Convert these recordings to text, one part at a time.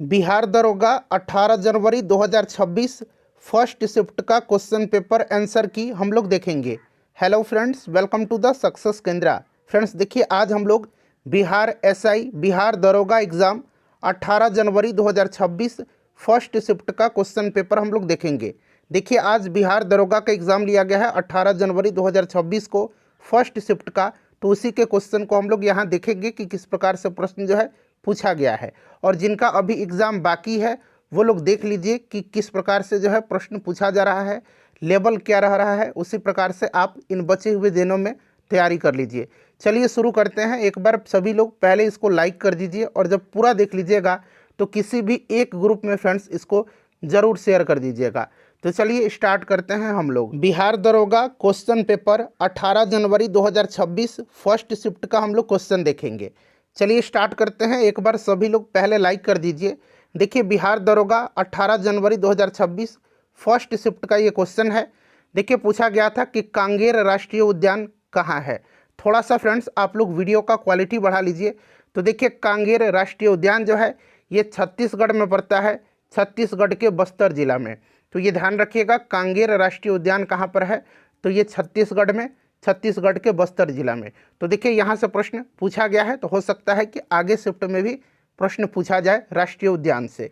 बिहार दरोगा 18 जनवरी 2026 first shift का क्वेश्चन पेपर आंसर की हम लोग देखेंगे। Hello friends, welcome to the success Kendra. Friends देखिए, आज हम लोग बिहार एसआई बिहार दरोगा एग्ज़ाम 18 जनवरी 2026 फर्स्ट शिफ्ट का क्वेश्चन पेपर हम लोग देखेंगे। देखिए, आज बिहार दरोगा का एग्ज़ाम लिया गया है 18 जनवरी 2026 को फर्स्ट शिफ्ट का, तो उसी के क्वेश्चन को हम लोग यहाँ देखेंगे कि किस प्रकार से प्रश्न जो है पूछा गया है। और जिनका अभी एग्ज़ाम बाकी है वो लोग देख लीजिए कि किस प्रकार से जो है प्रश्न पूछा जा रहा है, लेवल क्या रह रहा है, उसी प्रकार से आप इन बचे हुए दिनों में तैयारी कर लीजिए। चलिए शुरू करते हैं। एक बार सभी लोग पहले इसको लाइक कर दीजिए और जब पूरा देख लीजिएगा तो किसी भी एक ग्रुप में फ्रेंड्स इसको ज़रूर शेयर कर दीजिएगा। तो चलिए स्टार्ट करते हैं हम लोग। बिहार दरोगा क्वेश्चन पेपर 18 जनवरी 2026 फर्स्ट शिफ्ट का हम लोग क्वेश्चन देखेंगे। चलिए स्टार्ट करते हैं। एक बार सभी लोग पहले लाइक कर दीजिए। देखिए, बिहार दरोगा 18 जनवरी 2026 फर्स्ट शिफ्ट का ये क्वेश्चन है। देखिए, पूछा गया था कि कांगेर राष्ट्रीय उद्यान कहाँ है। थोड़ा सा फ्रेंड्स आप लोग वीडियो का क्वालिटी बढ़ा लीजिए। तो देखिए, कांगेर राष्ट्रीय उद्यान जो है ये छत्तीसगढ़ में पड़ता है, छत्तीसगढ़ के बस्तर जिला में। तो ये ध्यान रखिएगा, कांगेर राष्ट्रीय उद्यान कहाँ पर है, तो ये छत्तीसगढ़ में, छत्तीसगढ़ के बस्तर जिला में। तो देखिए, यहाँ से प्रश्न पूछा गया है, तो हो सकता है कि आगे शिफ्ट में भी प्रश्न पूछा जाए राष्ट्रीय उद्यान से।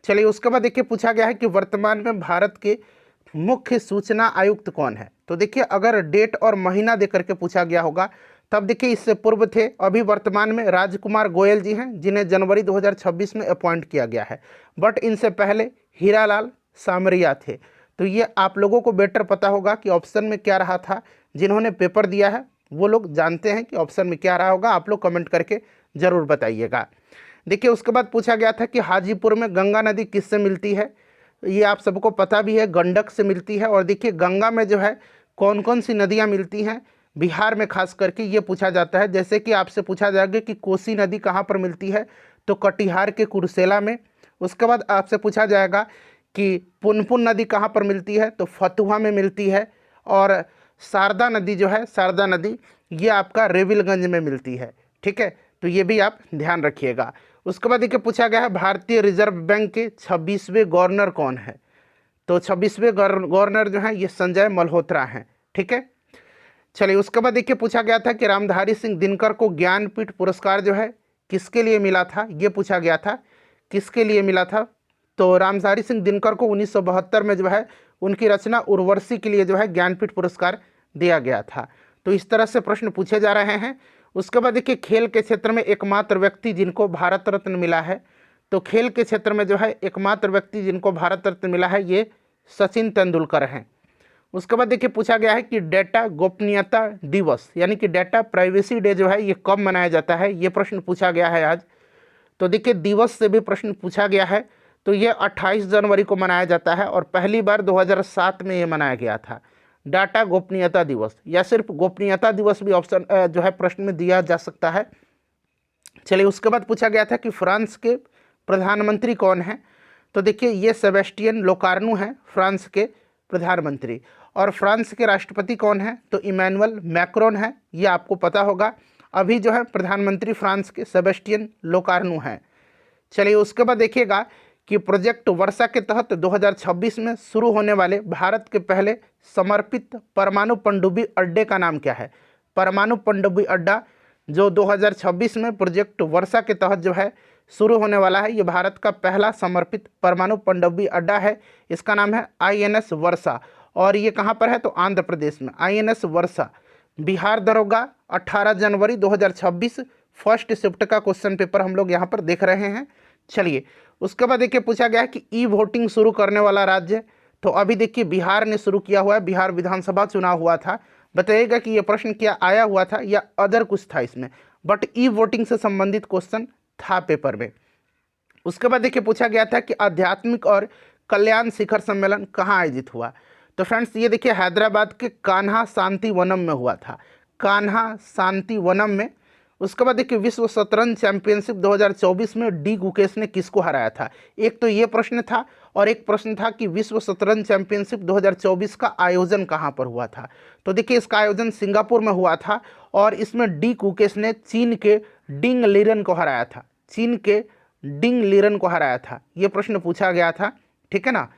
चलिए उसके बाद देखिए, पूछा गया है कि वर्तमान में भारत के मुख्य सूचना आयुक्त कौन है। तो देखिए, अगर डेट और महीना देकर के पूछा गया होगा तब देखिए इससे पूर्व थे, अभी वर्तमान में राजकुमार गोयल जी हैं जिन्हें जनवरी 2026 में अपॉइंट किया गया है। बट इनसे पहले हीरालाल सामरिया थे। तो ये आप लोगों को बेटर पता होगा कि ऑप्शन में क्या रहा था। जिन्होंने पेपर दिया है वो लोग जानते हैं कि ऑप्शन में क्या रहा होगा। आप लोग कमेंट करके ज़रूर बताइएगा। देखिए, उसके बाद पूछा गया था कि हाजीपुर में गंगा नदी किससे मिलती है। ये आप सबको पता भी है, गंडक से मिलती है। और देखिए, गंगा में जो है कौन कौन सी नदियाँ मिलती हैं बिहार में, खास करके ये पूछा जाता है। जैसे कि आपसे पूछा जाएगा कि कोसी नदी कहाँ पर मिलती है, तो कटिहार के कुर्सेला में। उसके बाद आपसे पूछा जाएगा कि पुनपुन नदी कहाँ पर मिलती है, तो फतुहा में मिलती है। और शारदा नदी जो है, शारदा नदी ये आपका रेविलगंज में मिलती है। ठीक है, तो ये भी आप ध्यान रखिएगा। उसके बाद देखिए, पूछा गया है भारतीय रिजर्व बैंक के 26वें गवर्नर कौन है। तो 26वें गवर्नर जो है ये संजय मल्होत्रा हैं। ठीक है, चलिए उसके बाद देखिए, पूछा गया था कि रामधारी सिंह दिनकर को ज्ञानपीठ पुरस्कार जो है किसके लिए मिला था। ये पूछा गया था किसके लिए मिला था। तो रामधारी सिंह दिनकर को 1972 में जो है उनकी रचना उर्वशी के लिए जो है ज्ञानपीठ पुरस्कार दिया गया था। तो इस तरह से प्रश्न पूछे जा रहे हैं। उसके बाद देखिए, खेल के क्षेत्र में एकमात्र व्यक्ति जिनको भारत रत्न मिला है। तो खेल के क्षेत्र में जो है एकमात्र व्यक्ति जिनको भारत रत्न मिला है ये सचिन तेंदुलकर हैं। उसके बाद देखिए, पूछा गया है कि डेटा गोपनीयता दिवस यानी कि डेटा प्राइवेसी डे जो है ये कब मनाया जाता है। ये प्रश्न पूछा गया है आज। तो देखिए, दिवस से भी प्रश्न पूछा गया है। तो ये 28 जनवरी को मनाया जाता है और पहली बार 2007 में ये मनाया गया था, डाटा गोपनीयता दिवस। या सिर्फ गोपनीयता दिवस भी ऑप्शन जो है प्रश्न में दिया जा सकता है। चलिए उसके बाद पूछा गया था कि फ्रांस के प्रधानमंत्री कौन हैं। तो देखिए, ये सेबेस्टियन लोकार्नो हैं फ्रांस के प्रधानमंत्री। और फ्रांस के राष्ट्रपति कौन हैं, तो इमैनुअल मैक्रोन है। ये आपको पता होगा। अभी जो है प्रधानमंत्री फ्रांस के सेबेस्टियन लोकार्नो हैं। चलिए उसके बाद देखिएगा कि प्रोजेक्ट वर्षा के तहत 2026 में शुरू होने वाले भारत के पहले समर्पित परमाणु पनडुब्बी अड्डे का नाम क्या है। परमाणु पनडुब्बी अड्डा जो 2026 में प्रोजेक्ट वर्षा के तहत जो है शुरू होने वाला है, ये भारत का पहला समर्पित परमाणु पनडुब्बी अड्डा है। इसका नाम है INS वर्षा। और ये कहाँ पर है, तो आंध्र प्रदेश में INS वर्षा। बिहार दरोगा 18 जनवरी 2026 फर्स्ट शिफ्ट का क्वेश्चन पेपर हम लोग यहाँ पर देख रहे हैं। चलिए उसके बाद देखिए, पूछा गया है कि ई वोटिंग शुरू करने वाला राज्य। तो अभी देखिए, बिहार ने शुरू किया हुआ है। बिहार विधानसभा चुनाव हुआ था। बताइएगा कि ये प्रश्न क्या आया हुआ था या अदर कुछ था इसमें, बट ई वोटिंग से संबंधित क्वेश्चन था पेपर में। उसके बाद देखिए, पूछा गया था कि आध्यात्मिक और कल्याण शिखर सम्मेलन कहाँ आयोजित हुआ। तो फ्रेंड्स ये देखिए, हैदराबाद के कान्हा शांति वनम में हुआ था, कान्हा शांति वनम में। उसके बाद देखिए, विश्व शतरंज चैंपियनशिप 2024 में डी गुकेश ने किसको हराया था। एक तो ये प्रश्न था और एक प्रश्न था कि विश्व शतरंज चैंपियनशिप 2024 का आयोजन कहाँ पर हुआ था। तो देखिए, इसका आयोजन सिंगापुर में हुआ था और इसमें डी गुकेश ने चीन के डिंग लीरेन को हराया था। चीन के डिंग लीरन को हराया था? ये प्रश्न पूछा गया था, ठीक है ना।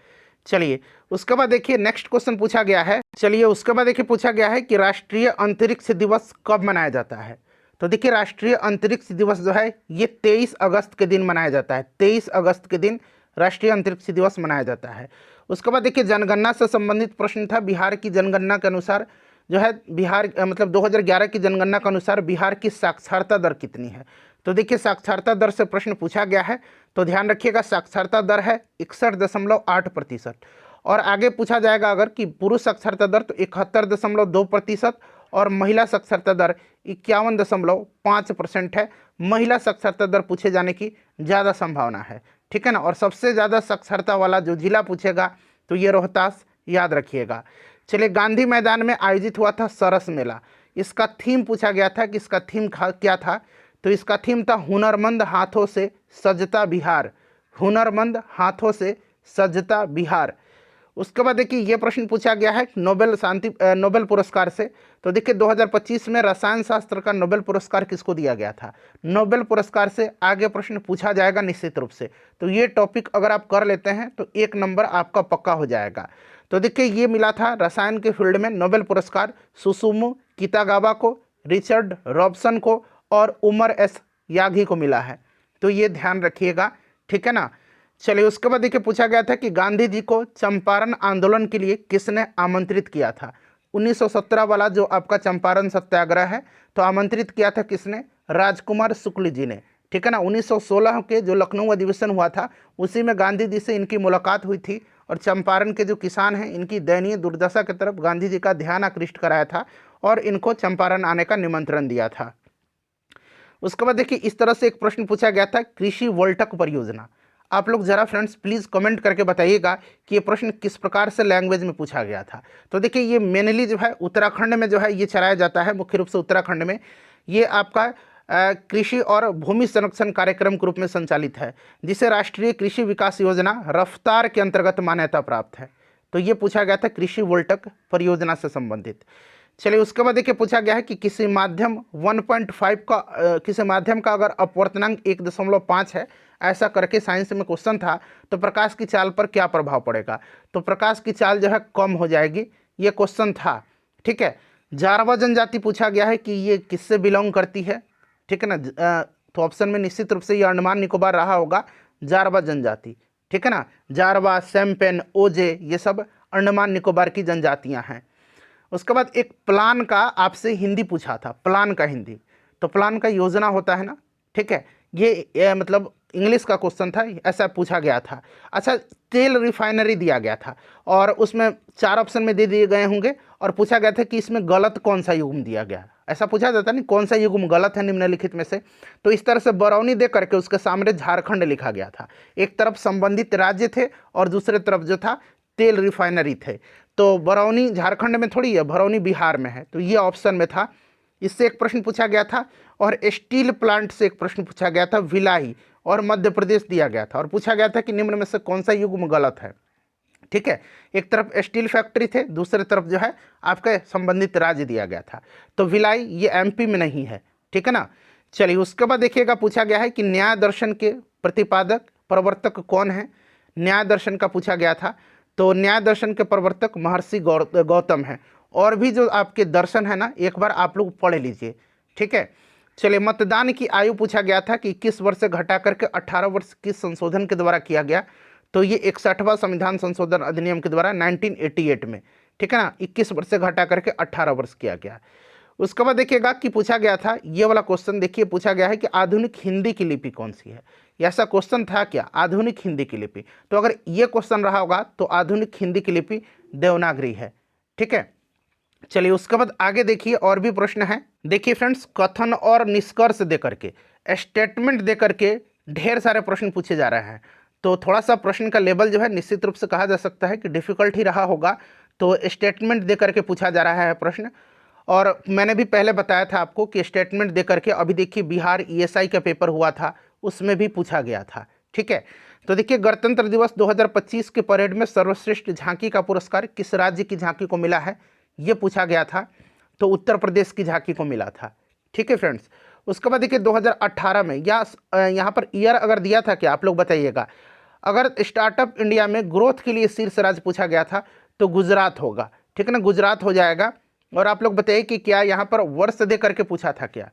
चलिए उसके बाद देखिए नेक्स्ट क्वेश्चन पूछा गया है। चलिए उसके बाद देखिए पूछा गया है कि राष्ट्रीय अंतरिक्ष दिवस कब मनाया जाता है? तो देखिए राष्ट्रीय अंतरिक्ष दिवस जो है ये 23 अगस्त के दिन मनाया जाता है। 23 अगस्त के दिन राष्ट्रीय अंतरिक्ष दिवस मनाया जाता है। उसके बाद देखिए जनगणना से संबंधित प्रश्न था। बिहार की जनगणना के अनुसार जो है बिहार मतलब 2011 की जनगणना के अनुसार बिहार की साक्षरता दर कितनी है? तो देखिए साक्षरता दर से प्रश्न पूछा गया है, तो ध्यान रखिएगा साक्षरता दर है 61.8%। और आगे पूछा जाएगा अगर कि पुरुष साक्षरता दर तो 71.2% और महिला साक्षरता दर 51.5% है। महिला साक्षरता दर पूछे जाने की ज़्यादा संभावना है, ठीक है ना। और सबसे ज़्यादा साक्षरता वाला जो जिला पूछेगा तो ये रोहतास, याद रखिएगा। चलिए गांधी मैदान में आयोजित हुआ था सरस मेला, इसका थीम पूछा गया था कि इसका थीम क्या था? तो इसका थीम था हुनरमंद हाथों से सजता बिहार, हुनरमंद हाथों से सजता बिहार। उसके बाद देखिए ये प्रश्न पूछा गया है नोबेल पुरस्कार से। तो देखिए 2025 में रसायन शास्त्र का नोबेल पुरस्कार किसको दिया गया था? नोबेल पुरस्कार से आगे प्रश्न पूछा जाएगा निश्चित रूप से। तो ये टॉपिक अगर आप कर लेते हैं तो 1 नंबर आपका पक्का हो जाएगा। तो देखिए ये मिला था रसायन के फील्ड में नोबेल पुरस्कार सुसुमु कितागावा को, रिचर्ड रॉबसन को और उमर एस यागी को मिला है। तो ये ध्यान रखिएगा, ठीक है ना। चलिए उसके बाद देखिए पूछा गया था कि गांधी जी को चंपारण आंदोलन के लिए किसने आमंत्रित किया था? 1917 वाला जो आपका चंपारण सत्याग्रह है तो आमंत्रित किया था किसने? राजकुमार शुक्ल जी ने, ठीक है ना। 1916 के जो लखनऊ अधिवेशन हुआ था उसी में गांधी जी से इनकी मुलाकात हुई थी और चंपारण के जो किसान हैं इनकी दयनीय दुर्दशा की तरफ गांधी जी का ध्यान आकृष्ट कराया था और इनको चंपारण आने का निमंत्रण दिया था। उसके बाद देखिए इस तरह से एक प्रश्न पूछा गया था कृषि वोल्टक परियोजना। आप लोग जरा फ्रेंड्स प्लीज़ कमेंट करके बताइएगा कि ये प्रश्न किस प्रकार से लैंग्वेज में पूछा गया था। तो देखिए ये मेनली जो है उत्तराखंड में जो है ये चलाया जाता है, मुख्य रूप से उत्तराखंड में। ये आपका कृषि और भूमि संरक्षण कार्यक्रम के रूप में संचालित है, जिसे राष्ट्रीय कृषि विकास योजना रफ्तार के अंतर्गत मान्यता प्राप्त है। तो ये पूछा गया था कृषि वोल्टक परियोजना से संबंधित। चलिए उसके बाद देखिए पूछा गया है कि किसी माध्यम 1.5 का किसी माध्यम का अगर अपवर्तनांक 1.5 है, ऐसा करके साइंस में क्वेश्चन था, तो प्रकाश की चाल पर क्या प्रभाव पड़ेगा? तो प्रकाश की चाल जो है कम हो जाएगी, ये क्वेश्चन था, ठीक है। जारवा जनजाति पूछा गया है कि ये किससे बिलोंग करती है, ठीक है ना। तो ऑप्शन में निश्चित रूप से ये अंडमान निकोबार रहा होगा, जारवा जनजाति, ठीक है ना। जारवा, सैम्पेन, ओजे ये सब अंडमान निकोबार की जनजातियाँ हैं। उसके बाद एक प्लान का आपसे हिंदी पूछा था, प्लान का हिंदी। तो प्लान का योजना होता है ना, ठीक है। ये मतलब इंग्लिश का क्वेश्चन था, ऐसा पूछा गया था। अच्छा तेल रिफाइनरी दिया गया था और उसमें 4 ऑप्शन में दे दिए गए होंगे और पूछा गया था कि इसमें गलत कौन सा युग्म दिया गया, ऐसा पूछा जाता नहीं कौन सा युग्म गलत है निम्नलिखित में से। तो इस तरह से बरौनी दे करके उसके सामने झारखंड लिखा गया था। एक तरफ संबंधित राज्य थे और दूसरे तरफ जो था तेल रिफाइनरी थे। तो बरौनी झारखंड में थोड़ी है, बरौनी बिहार में है, तो ये ऑप्शन में था। इससे एक प्रश्न पूछा गया था और स्टील प्लांट से एक प्रश्न पूछा गया था, भिलाई और मध्य प्रदेश दिया गया था और पूछा गया था कि निम्न में से कौन सा युग्म गलत है, ठीक है। एक तरफ स्टील फैक्ट्री थे, दूसरे तरफ जो है आपके संबंधित राज्य दिया गया था। तो भिलाई ये एमपी में नहीं है, ठीक है ना। चलिए उसके बाद देखिएगा पूछा गया है कि न्याय दर्शन के प्रतिपादक प्रवर्तक कौन है? न्याय दर्शन का पूछा गया था। तो न्याय दर्शन के प्रवर्तक महर्षि गौतम हैं। और भी जो आपके दर्शन है ना, एक बार आप लोग पढ़ लीजिए, ठीक है। चलिए मतदान की आयु पूछा गया था कि 21 वर्ष से घटा करके 18 वर्ष किस संशोधन के द्वारा किया गया? तो ये 61वां संविधान संशोधन अधिनियम के द्वारा 1988 में, ठीक है ना। 21 वर्ष से घटा करके 18 वर्ष किया गया। उसके बाद देखिएगा कि पूछा गया था ये वाला क्वेश्चन, देखिए पूछा गया है कि आधुनिक हिंदी की लिपि कौन सी है? ऐसा क्वेश्चन था क्या, आधुनिक हिंदी की लिपि? तो अगर ये क्वेश्चन रहा होगा तो आधुनिक हिंदी की लिपि देवनागरी है, ठीक है। चलिए उसके बाद आगे देखिए और भी प्रश्न है। देखिए फ्रेंड्स कथन और निष्कर्ष देकर के, स्टेटमेंट देकर के ढेर सारे प्रश्न पूछे जा रहे हैं। तो थोड़ा सा प्रश्न का लेवल जो है निश्चित रूप से कहा जा सकता है कि डिफिकल्ट ही रहा होगा। तो स्टेटमेंट देकर के पूछा जा रहा है प्रश्न। और मैंने भी पहले बताया था आपको कि स्टेटमेंट देकर के, अभी देखिए बिहार ईएसआई का पेपर हुआ था उसमें भी पूछा गया था, ठीक है। तो देखिए गणतंत्र दिवस 2025 के परेड में सर्वश्रेष्ठ झांकी का पुरस्कार किस राज्य की झांकी को मिला है? ये पूछा गया था। तो उत्तर प्रदेश की झांकी को मिला था, ठीक है फ्रेंड्स। उसके बाद देखिए 2018 में, या यहाँ पर ईयर अगर दिया था क्या, आप लोग बताइएगा। अगर स्टार्टअप इंडिया में ग्रोथ के लिए शीर्ष राज्य पूछा गया था तो गुजरात होगा, ठीक है ना, गुजरात हो जाएगा। और आप लोग बताइए कि क्या यहाँ पर वर्ष दे करके पूछा था क्या।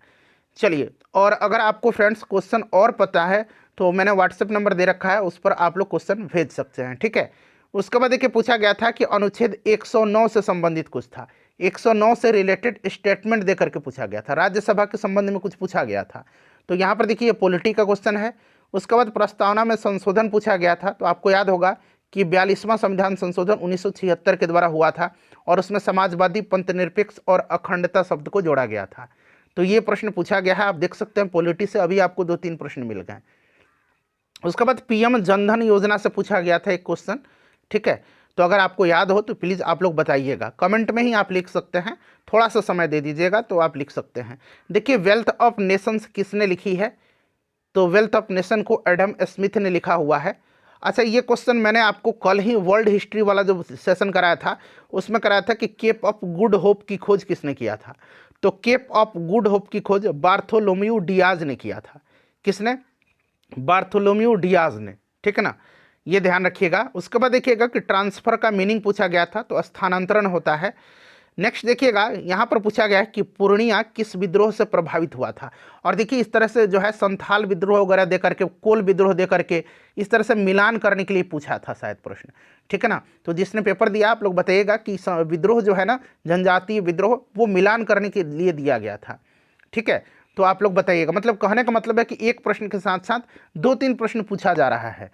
चलिए, और अगर आपको फ्रेंड्स क्वेश्चन और पता है तो मैंने व्हाट्सएप नंबर दे रखा है, उस पर आप लोग क्वेश्चन भेज सकते हैं, ठीक है। उसके बाद देखिए पूछा गया था कि अनुच्छेद 109 से संबंधित कुछ था, 109 से रिलेटेड स्टेटमेंट दे करके पूछा गया था, राज्यसभा के संबंध में कुछ पूछा गया था। तो यहाँ पर देखिए पॉलिटी का क्वेश्चन है। उसके बाद प्रस्तावना में संशोधन पूछा गया था, तो आपको याद होगा कि 42वां संविधान संशोधन 1976 के द्वारा हुआ था, और उसमें समाजवादी, पंथनिरपेक्ष और अखंडता शब्द को जोड़ा गया था। तो ये प्रश्न पूछा गया है, आप देख सकते हैं पॉलिटी से अभी आपको 2-3 प्रश्न मिल गए। उसके बाद पीएम जनधन योजना से पूछा गया था एक क्वेश्चन, ठीक है। तो अगर आपको याद हो तो प्लीज़ आप लोग बताइएगा, कमेंट में ही आप लिख सकते हैं, थोड़ा सा समय दे दीजिएगा तो आप लिख सकते हैं। देखिए वेल्थ ऑफ नेशंस किसने लिखी है, तो वेल्थ ऑफ नेशन को एडम स्मिथ ने लिखा हुआ है। अच्छा, ये क्वेश्चन मैंने आपको कल ही वर्ल्ड हिस्ट्री वाला जो सेशन कराया था उसमें कराया था कि केप ऑफ गुड होप की खोज किसने किया था। तो केप ऑफ गुड होप की खोज बार्थोलोम्यू डियाज ने किया था। किसने? बार्थोलोम्यू डियाज ने, ठीक है ना, ये ध्यान रखिएगा। उसके बाद देखिएगा कि ट्रांसफ़र का मीनिंग पूछा गया था, तो स्थानांतरण होता है। नेक्स्ट देखिएगा यहाँ पर पूछा गया है कि पूर्णिया किस विद्रोह से प्रभावित हुआ था। और देखिए इस तरह से जो है संथाल विद्रोह वगैरह दे करके, कोल विद्रोह दे करके इस तरह से मिलान करने के लिए पूछा था शायद प्रश्न, ठीक है ना। तो जिसने पेपर दिया आप लोग बताइएगा कि विद्रोह जो है ना, जनजातीय विद्रोह, वो मिलान करने के लिए दिया गया था, ठीक है। तो आप लोग बताइएगा, मतलब कहने का मतलब है कि एक प्रश्न के साथ साथ 2-3 प्रश्न पूछा जा रहा है।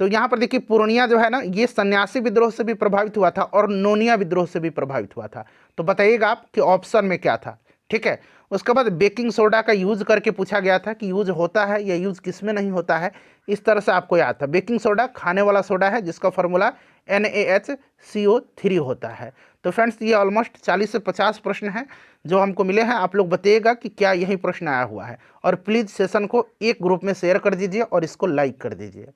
तो यहाँ पर देखिए पूर्णिया जो है ना, ये सन्यासी विद्रोह से भी प्रभावित हुआ था और नोनिया विद्रोह से भी प्रभावित हुआ था। तो बताइएगा आप कि ऑप्शन में क्या था, ठीक है। उसके बाद बेकिंग सोडा का यूज करके पूछा गया था कि यूज होता है या यूज किस में नहीं होता है, इस तरह से आपको याद था। बेकिंग सोडा खाने वाला सोडा है जिसका फॉर्मूला NaHCO3 होता है। तो फ्रेंड्स ये ऑलमोस्ट 40 से 50 प्रश्न हैं जो हमको मिले हैं। आप लोग बताइएगा कि क्या यही प्रश्न आया हुआ है, और प्लीज़ सेशन को एक ग्रुप में शेयर कर दीजिए और इसको लाइक कर दीजिए।